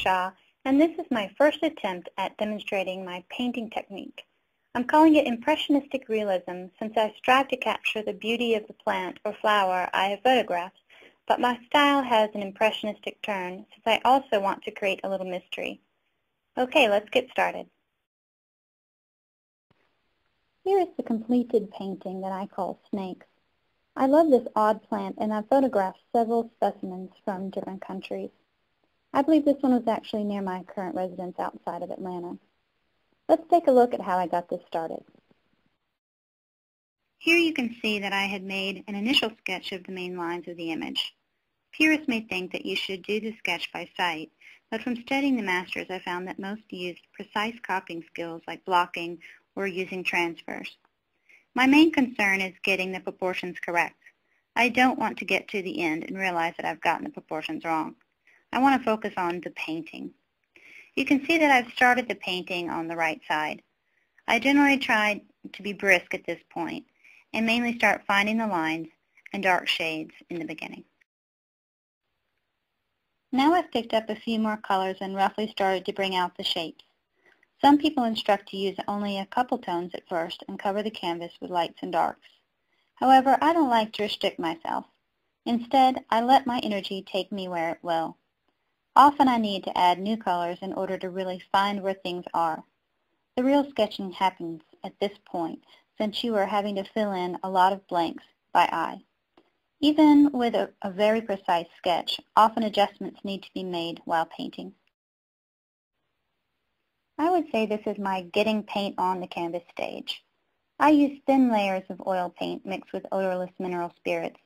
Shah, and this is my first attempt at demonstrating my painting technique. I'm calling it impressionistic realism since I strive to capture the beauty of the plant or flower I have photographed, but my style has an impressionistic turn since I also want to create a little mystery. Okay, let's get started. Here is the completed painting that I call Snakes. I love this odd plant, and I've photographed several specimens from different countries. I believe this one was actually near my current residence outside of Atlanta. Let's take a look at how I got this started. Here you can see that I had made an initial sketch of the main lines of the image. Purists may think that you should do the sketch by sight, but from studying the masters I found that most used precise copying skills like blocking or using transfers. My main concern is getting the proportions correct. I don't want to get to the end and realize that I've gotten the proportions wrong. I want to focus on the painting. You can see that I've started the painting on the right side. I generally try to be brisk at this point and mainly start finding the lines and dark shades in the beginning. Now I've picked up a few more colors and roughly started to bring out the shapes. Some people instruct to use only a couple tones at first and cover the canvas with lights and darks. However, I don't like to restrict myself. Instead, I let my energy take me where it will. Often I need to add new colors in order to really find where things are. The real sketching happens at this point, since you are having to fill in a lot of blanks by eye. Even with a very precise sketch, often adjustments need to be made while painting. I would say this is my getting paint on the canvas stage. I use thin layers of oil paint mixed with odorless mineral spirits,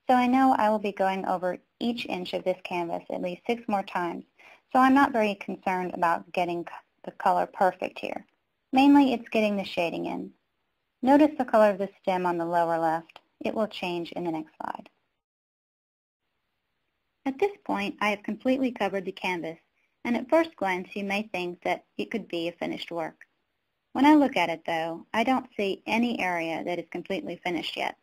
so I know I will be going over each inch of this canvas at least 6 more times, so I'm not very concerned about getting the color perfect here. Mainly it's getting the shading in. Notice the color of the stem on the lower left. It will change in the next slide. At this point, I have completely covered the canvas, and at first glance you may think that it could be a finished work. When I look at it though, I don't see any area that is completely finished yet.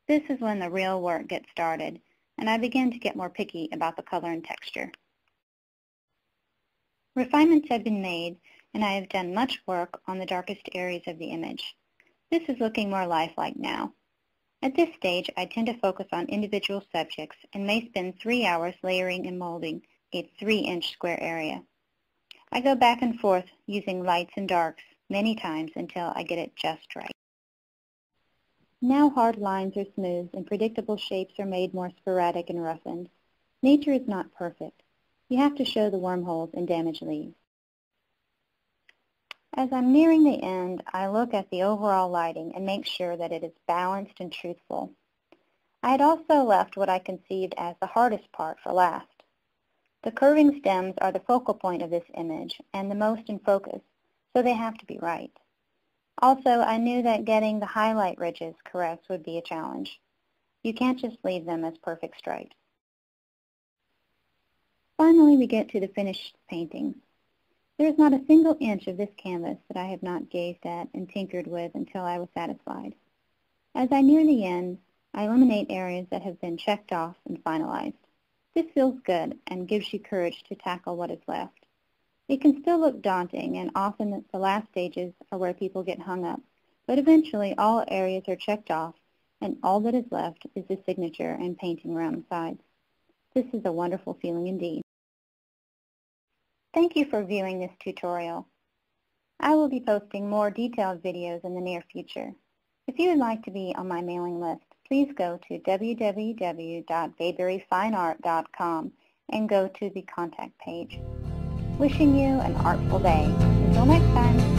This is when the real work gets started, and I begin to get more picky about the color and texture. Refinements have been made, and I have done much work on the darkest areas of the image. This is looking more lifelike now. At this stage, I tend to focus on individual subjects and may spend 3 hours layering and molding a 3-inch square area. I go back and forth using lights and darks many times until I get it just right. Now hard lines are smoothed and predictable shapes are made more sporadic and roughened. Nature is not perfect. You have to show the wormholes and damaged leaves. As I'm nearing the end, I look at the overall lighting and make sure that it is balanced and truthful. I had also left what I conceived as the hardest part for last. The curving stems are the focal point of this image and the most in focus, so they have to be right. Also, I knew that getting the highlight ridges correct would be a challenge. You can't just leave them as perfect stripes. Finally, we get to the finished painting. There is not a single inch of this canvas that I have not gazed at and tinkered with until I was satisfied. As I near the end, I eliminate areas that have been checked off and finalized. This feels good and gives you courage to tackle what is left. It can still look daunting, and often the last stages are where people get hung up, but eventually all areas are checked off, and all that is left is the signature and painting around the sides. This is a wonderful feeling indeed. Thank you for viewing this tutorial. I will be posting more detailed videos in the near future. If you would like to be on my mailing list, please go to www.bayberryfineart.com and go to the contact page. Wishing you an artful day. Until next time.